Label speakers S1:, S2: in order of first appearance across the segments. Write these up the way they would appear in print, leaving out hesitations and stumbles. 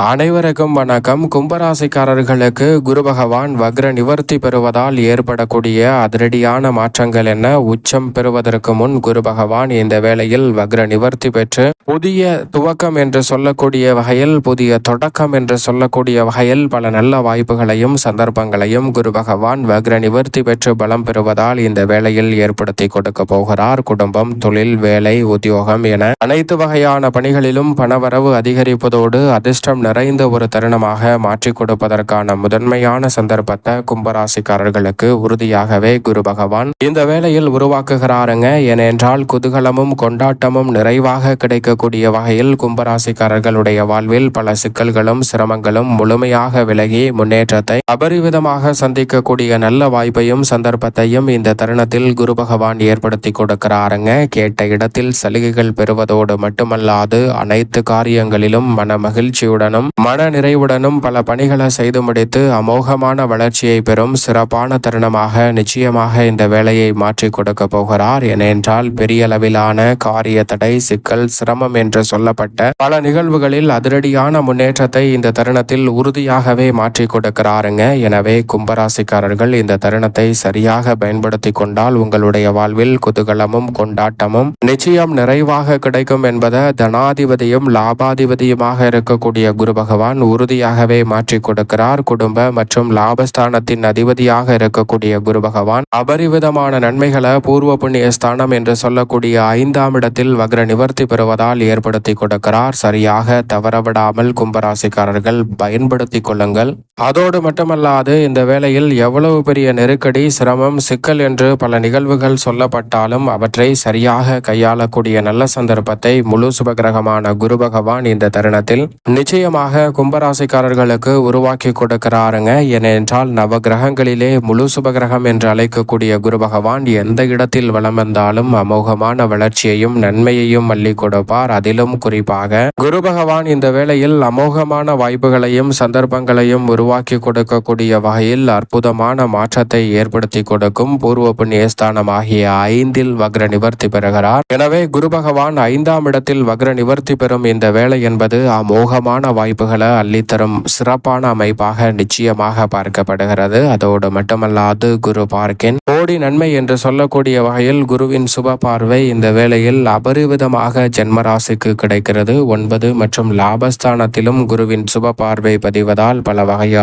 S1: அனைவருக்கும் வணக்கம். கும்பராசிக்காரர்களுக்கு குரு பகவான் வக்ர நிவர்த்தி பெறுவதால் ஏற்படக்கூடிய அதிரடியான மாற்றங்கள் என்ன? உச்சம் பெறுவதற்கு முன் குரு பகவான் இந்த வேளையில் வக்ர நிவர்த்தி பெற்று புதிய துவக்கம் என்று சொல்லக்கூடிய வகையில், புதிய தொடக்கம் என்று சொல்லக்கூடிய வகையில் பல நல்ல வாய்ப்புகளையும் சந்தர்ப்பங்களையும் குரு பகவான் வக்ர நிவர்த்தி பெற்று பலம் பெறுவதால் இந்த வேளையில் ஏற்படுத்தி கொடுக்க போகிறார். குடும்பம், தொழில், வேலை, உத்தியோகம் என அனைத்து வகையான பணிகளிலும் பணவரவு அதிகரிப்பதோடு அதிர்ஷ்டம் நிறைந்த ஒரு தருணமாக மாற்றிக் கொடுப்பதற்கான முதன்மையான சந்தர்ப்பத்தை கும்பராசிக்காரர்களுக்கு உறுதியாகவே குரு பகவான் இந்த வேளையில் உருவாக்குகிறாருங்க. ஏனென்றால் குதூகலமும் கொண்டாட்டமும் நிறைவாக கிடைக்கக்கூடிய வகையில் கும்பராசிக்காரர்களுடைய வாழ்வில் பல சிக்கல்களும் சிரமங்களும் முழுமையாக விலகி முன்னேற்றத்தை அபரிவிதமாக சந்திக்கக்கூடிய நல்ல வாய்ப்பையும் சந்தர்ப்பத்தையும் இந்த தருணத்தில் குரு பகவான் ஏற்படுத்தி கொடுக்கிறாருங்க. கேட்ட இடத்தில் சலுகைகள் பெறுவதோடு மட்டுமல்லாது அனைத்து காரியங்களிலும் மன மகிழ்ச்சியுடன் மன நிறைவுடனும் பல பணிகளை செய்து முடித்து அமோகமான வளர்ச்சியை பெறும் சிறப்பான தருணமாக நிச்சயமாக இந்த வேலையை மாற்றி கொடுக்க போகிறார். ஏனென்றால் பெரிய அளவிலான காரிய தடை, சிக்கல், சிரமம் என்று சொல்லப்பட்ட பல நிகழ்வுகளில் அதிரடியான முன்னேற்றத்தை இந்த தருணத்தில் உறுதியாகவே மாற்றி கொடுக்கிறாருங்க. எனவே கும்பராசிக்காரர்கள் இந்த தருணத்தை சரியாக பயன்படுத்தி கொண்டால் உங்களுடைய வாழ்வில் குதூகலமும் கொண்டாட்டமும் நிச்சயம் நிறைவாக கிடைக்கும் என்பதை தனாதிபதியும் லாபாதிபதியுமாக இருக்கக்கூடிய குரு பகவான் உறுதியாகவே மாற்றி கொடுக்கிறார். குடும்ப மற்றும் லாபஸ்தானத்தின் அதிபதியாக இருக்கக்கூடிய குரு பகவான் அபரிவிதமான நன்மைகளை பூர்வ புண்ணிய ஸ்தானம் என்று சொல்லக்கூடிய 5ஆம் இடத்தில் வக்ர நிவர்த்தி பெறுவதால் ஏற்படுத்தி கொடுக்கிறார். சரியாக தவறவிடாமல் கும்பராசிக்காரர்கள் பயன்படுத்தி கொள்ளுங்கள். அதோடு மட்டுமல்லாது இந்த வேளையில் எவ்வளவு பெரிய நெருக்கடி, சிரமம், சிக்கல் என்று பல நிகழ்வுகள் சொல்லப்பட்டாலும் அவற்றை சரியாக கையாளக்கூடிய நல்ல சந்தர்ப்பத்தை முழு சுபகிரகமான குரு பகவான் இந்த தருணத்தில் நிச்சயமாக கும்பராசிக்காரர்களுக்கு உருவாக்கி கொடுக்கிறாருங்க. ஏனென்றால் நவ கிரகங்களிலே முழு சுபகிரகம் என்று அழைக்கக்கூடிய குரு பகவான் எந்த இடத்தில் வலம் வந்தாலும் அமோகமான வளர்ச்சியையும் நன்மையையும் அள்ளி கொடுப்பார். அதிலும் குறிப்பாக குரு பகவான் இந்த வேளையில் அமோகமான வாய்ப்புகளையும் சந்தர்ப்பங்களையும் உருவாக்கி கொடுக்கக்கூடிய வகையில் அற்புதமான மாற்றத்தை ஏற்படுத்தி கொடுக்கும் பூர்வ புண்ணியஸ்தானம் ஆகிய 5இல் வக்ர நிவர்த்தி பெறுகிறார். எனவே குரு பகவான் 5ஆம் இடத்தில் வக்ர நிவர்த்தி பெறும் இந்த வேளை என்பது அமோகமான வாய்ப்புகளை அள்ளித்தரும் சிறப்பான அமைப்பாக நிச்சயமாக பார்க்கப்படுகிறது. அதோடு மட்டுமல்லாது குரு பார்க்கின் கோடி நன்மை என்று சொல்லக்கூடிய வகையில் குருவின் சுப பார்வை இந்த வேளையில் அபரிவிதமாக ஜென்மராசிக்கு கிடைக்கிறது. 9 மற்றும் லாபஸ்தானத்திலும் குருவின் சுப பார்வை பதிவதால் பல வகையான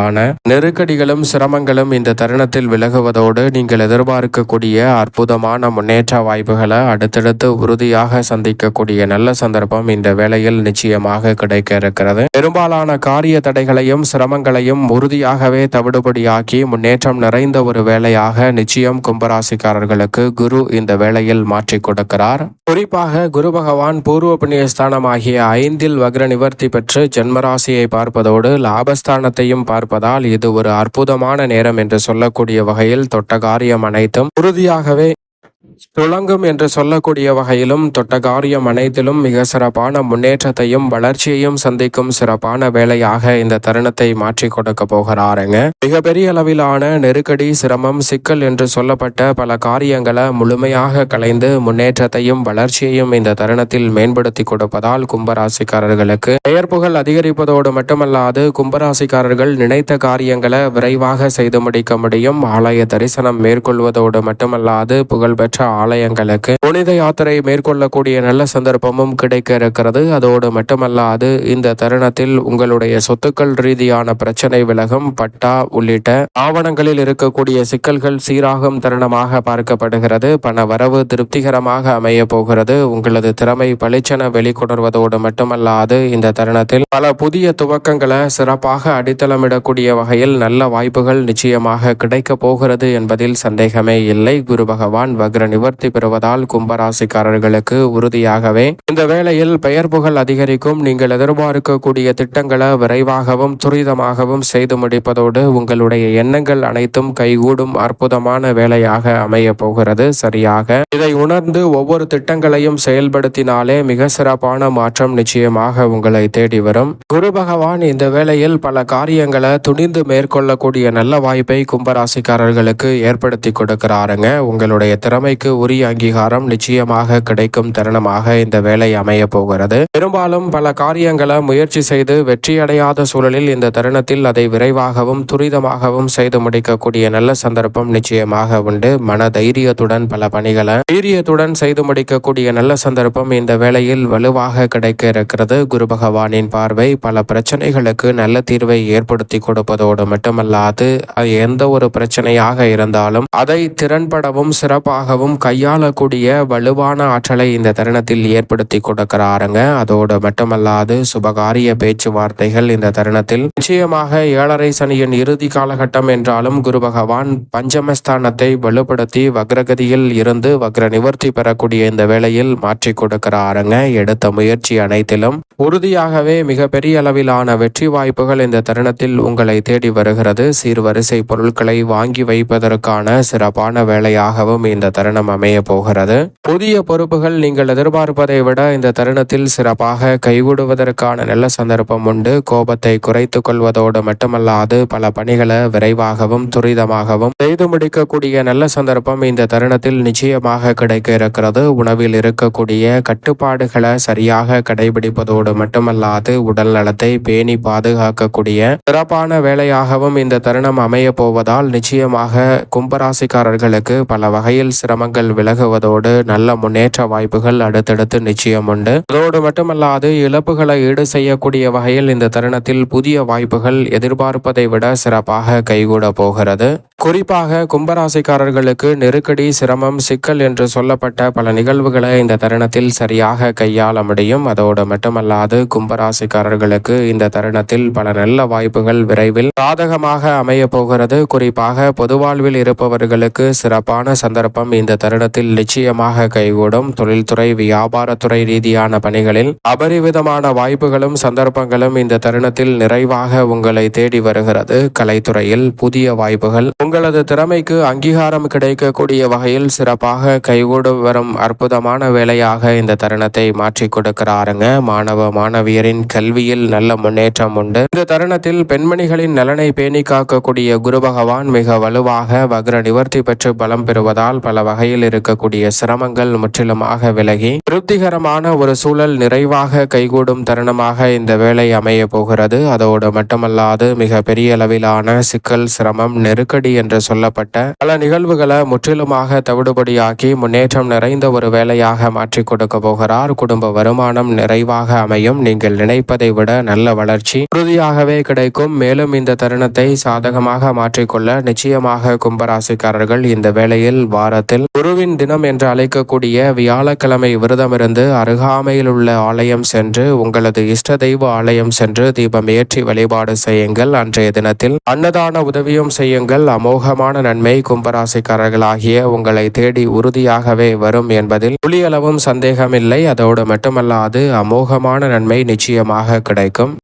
S1: நெருக்கடிகளும் சிரமங்களும் இந்த தருணத்தில் விலகுவதோடு நீங்கள் எதிர்பார்க்கக்கூடிய அற்புதமான முன்னேற்ற வாய்ப்புகளை அடுத்தடுத்து உறுதியாக சந்திக்கக்கூடிய நல்ல சந்தர்ப்பம் இந்த வேளையில் நிச்சயமாக கிடைக்க இருக்கிறது. பெரும்பாலான காரிய தடைகளையும் சிரமங்களையும் உறுதியாகவே தவிடுபடியாக்கி முன்னேற்றம் நிறைந்த ஒரு வேலையாக நிச்சயம் கும்பராசிக்காரர்களுக்கு குரு இந்த வேளையில் மாற்றி கொடுக்கிறார். குறிப்பாக குரு பகவான் பூர்வ புண்ணியஸ்தானம் ஆகிய 5இல் வக்ர நிவர்த்தி பெற்று ஜென்மராசியை பார்ப்பதோடு லாபஸ்தானத்தையும் பார்ப்பதால் இது ஒரு அற்புதமான நேரம் என்று சொல்லக்கூடிய வகையில் தொட்ட காரியம் அனைத்தும் உறுதியாகவே துளங்கும் என்று சொல்லக்கூடிய வகையிலும் தொட்ட காரியம் அனைத்திலும் மிக சிறப்பான முன்னேற்றத்தையும் வளர்ச்சியையும் சந்திக்கும் சிறப்பான வேலையாக இந்த தருணத்தை மாற்றி கொடுக்க போகிறாருங்க. மிகப்பெரிய அளவிலான நெருக்கடி, சிரமம், சிக்கல் என்று சொல்லப்பட்ட பல காரியங்களை முழுமையாக களைந்து முன்னேற்றத்தையும் வளர்ச்சியையும் இந்த தருணத்தில் மேம்படுத்தி கொடுப்பதால் கும்பராசிக்காரர்களுக்கு பெயர் புகழ் அதிகரிப்பதோடு மட்டுமல்லாது கும்பராசிக்காரர்கள் நினைத்த காரியங்களை விரைவாக செய்து முடிக்க முடியும். ஆலய தரிசனம் மேற்கொள்வதோடு மட்டுமல்லாது புகழ்பெற்ற ஆலயங்களுக்கு புனித யாத்திரை மேற்கொள்ளக்கூடிய நல்ல சந்தர்ப்பமும் கிடைக்க இருக்கிறது. அதோடு மட்டுமல்லாது இந்த தருணத்தில் உங்களுடைய சொத்துக்கள் ரீதியான பிரச்சனை விலகும். பட்டா உள்ளிட்ட ஆவணங்களில் இருக்கக்கூடிய சிக்கல்கள் சீராகும் தருணமாக பார்க்கப்படுகிறது. பண வரவு திருப்திகரமாக அமைய போகிறது. உங்களது திறமை பளிச்சென வெளிக்கொணர்வதோடு மட்டுமல்லாது இந்த தருணத்தில் பல புதிய துவக்கங்களை சிறப்பாக அடித்தளமிடக்கூடிய வகையில் நல்ல வாய்ப்புகள் நிச்சயமாக கிடைக்க போகிறது என்பதில் சந்தேகமே இல்லை. குரு பகவான் வக்ர நிவர்த்தி பெறுவதால் கும்பராசிக்காரர்களுக்கு உறுதியாகவே இந்த வேளையில் பெயர் புகழ் அதிகரிக்கும். நீங்கள் எதிர்பார்க்கக்கூடிய திட்டங்களை விரைவாகவும் துரிதமாகவும் செய்து முடிப்பதோடு உங்களுடைய எண்ணங்கள் அனைத்தும் கைகூடும் அற்புதமான வேலையாக அமைய போகிறது. சரியாக இதை உணர்ந்து ஒவ்வொரு திட்டங்களையும் செயல்படுத்தினாலே மிக சிறப்பான மாற்றம் நிச்சயமாக உங்களை தேடி வரும். குரு பகவான் இந்த வேளையில் பல காரியங்களை துணிந்து மேற்கொள்ளக்கூடிய நல்ல வாய்ப்பை கும்பராசிக்காரர்களுக்கு ஏற்படுத்தி கொடுக்கிறாருங்க. உங்களுடைய திறமைக்கு வேலைக்கு உரிய அங்கீகாரம் நிச்சயமாக கிடைக்கும் தருணமாக இந்த வேலை அமைய போகிறது. பெரும்பாலும் பல காரியங்களை முயற்சி செய்து வெற்றியடையாத சூழலில் இந்த தருணத்தில் அதை விரைவாகவும் துரிதமாகவும் செய்து முடிக்கக்கூடிய நல்ல சந்தர்ப்பம் நிச்சயமாக உண்டு. மன தைரியத்துடன் பல பணிகளை தைரியத்துடன் செய்து முடிக்கக்கூடிய நல்ல சந்தர்ப்பம் இந்த வேளையில் வலுவாக கிடைக்க இருக்கிறது. குரு பகவானின் பார்வை பல பிரச்சனைகளுக்கு நல்ல தீர்வை ஏற்படுத்தி கொடுப்பதோடு மட்டுமல்லாது எந்த ஒரு பிரச்சனையாக இருந்தாலும் அதை திறன்படவும் சிறப்பாகவும் கையாளக்கூடிய வலுவான ஆற்றலை இந்த தருணத்தில் ஏற்படுத்தி கொடுக்கிறாருங்க. அதோடு மட்டுமல்லாது சுபகாரிய பேச்சுவார்த்தைகள் இந்த தருணத்தில் நிச்சயமாக 7.5 சனியின் இறுதி காலகட்டம் என்றாலும் குரு பகவான் பஞ்சமஸ்தானத்தை வலுப்படுத்தி வக்ரகதியில் இருந்து வக்ர நிவர்த்தி பெறக்கூடிய இந்த வேளையில் மாற்றி கொடுக்கிறாருங்க. எடுத்த முயற்சி அனைத்திலும் உறுதியாகவே மிகப்பெரிய அளவிலான வெற்றி வாய்ப்புகள் இந்த தருணத்தில் உங்களை தேடி வருகிறது. சீர்வரிசை பொருட்களை வாங்கி வைப்பதற்கான சிறப்பான வேலையாகவும் இந்த தருணம் அமைய போகிறது. புதிய பொறுப்புகள் நீங்கள் எதிர்பார்ப்பதை விட இந்த தருணத்தில் சிறப்பாக கைகூடுவதற்கான நல்ல சந்தர்ப்பம் உண்டு. கோபத்தை குறைத்துக் கொள்வதோடு மட்டுமல்லாது பல பணிகளை விரைவாகவும் துரிதமாகவும் செய்து முடிக்கக்கூடிய நல்ல சந்தர்ப்பம் இந்த தருணத்தில் நிச்சயமாக கிடைக்க இருக்கிறது. உணவில் இருக்கக்கூடிய கட்டுப்பாடுகளை சரியாக கடைபிடிப்பதோடு மட்டுமல்லாது உடல் நலத்தை பேணி பாதுகாக்கக்கூடிய சிறப்பான வேலையாகவும் இந்த தருணம் அமைய போவதால் நிச்சயமாக கும்பராசிக்காரர்களுக்கு பல வகையில் சிரமங்கள் விலகுவதோடு நல்ல முன்னேற்ற வாய்ப்புகள் அடுத்தடுத்து நிச்சயம் உண்டு. அதோடு மட்டுமல்லாது இழப்புகளை ஈடு செய்யக்கூடிய வகையில் இந்த தருணத்தில் புதிய வாய்ப்புகள் எதிர்பார்ப்பதை விட சிறப்பாக கைகூட போகிறது. குறிப்பாக கும்பராசிக்காரர்களுக்கு நெருக்கடி, சிரமம், சிக்கல் என்று சொல்லப்பட்ட பல நிகழ்வுகளை இந்த தருணத்தில் சரியாக கையாள முடியும். அதோடு மட்டுமல்லாது கும்பராசிக்காரர்களுக்கு இந்த தருணத்தில் பல நல்ல வாய்ப்புகள் விரைவில் சாதகமாக அமைய போகிறது. குறிப்பாக பொதுவாழ்வில் இருப்பவர்களுக்கு சிறப்பான சந்தர்ப்பம் இந்த தருணத்தில் நிச்சயமாக கைகூடும். தொழில்துறை, வியாபாரத்துறை ரீதியான பணிகளில் அபரிவிதமான வாய்ப்புகளும் சந்தர்ப்பங்களும் இந்த தருணத்தில் நிறைவாக உங்களை தேடி வருகிறது. கலைத்துறையில் புதிய வாய்ப்புகள் உங்களது திறமைக்கு அங்கீகாரம் கிடைக்கக்கூடிய வகையில் சிறப்பாக கைகூடு வரும் அற்புதமான வேலையாக இந்த தருணத்தை மாற்றி கொடுக்கிறாருங்க. மாணவ மாணவியரின் கல்வியில் நல்ல முன்னேற்றம் உண்டு. இந்த தருணத்தில் பெண்மணிகளின் நலனை பேணி காக்கக்கூடிய குரு பகவான் மிக வலுவாக வக்ர நிவர்த்தி பெற்று பலம் பெறுவதால் பல வகையில் இருக்கக்கூடிய சிரமங்கள் முற்றிலுமாக விலகி திருப்திகரமான ஒரு சூழல் நிறைவாக கைகூடும் தருணமாக இந்த வேலை அமைய போகிறது. அதோடு மட்டுமல்லாது மிக பெரிய அளவிலான சிக்கல், சிரமம், நெருக்கடி என்று சொல்லப்பட்ட பல நிகழ்வுகளை முற்றிலுமாக தவிடுபடியாக்கி முன்னேற்றம் நிறைந்த ஒரு வேலையாக மாற்றி கொடுக்க போகிறார். குடும்ப வருமானம் நிறைவாக அமையும். நீங்கள் நினைப்பதை விட நல்ல வளர்ச்சி உறுதியாகவே கிடைக்கும். மேலும் இந்த தருணத்தை சாதகமாக மாற்றிக்கொள்ள நிச்சயமாக கும்பராசிக்காரர்கள் இந்த வேளையில் வாரத்தில் குருவின் தினம் என்று அழைக்கக்கூடிய வியாழக்கிழமை விரதமிருந்து அருகாமையில் உள்ள ஆலயம் சென்று உங்களது இஷ்ட தெய்வ ஆலயம் சென்று தீபம் ஏற்றி வழிபாடு செய்யுங்கள். அன்றைய தினத்தில் அன்னதான உதவியும் செய்யுங்கள். அமோகமான நன்மை கும்பராசிக்காரர்களாகிய உங்களை தேடி உறுதியாகவே வரும் என்பதில் துளியளவும் சந்தேகமில்லை. அதோடு மட்டுமல்லாது அமோகமான நன்மை நிச்சயமாக கிடைக்கும்.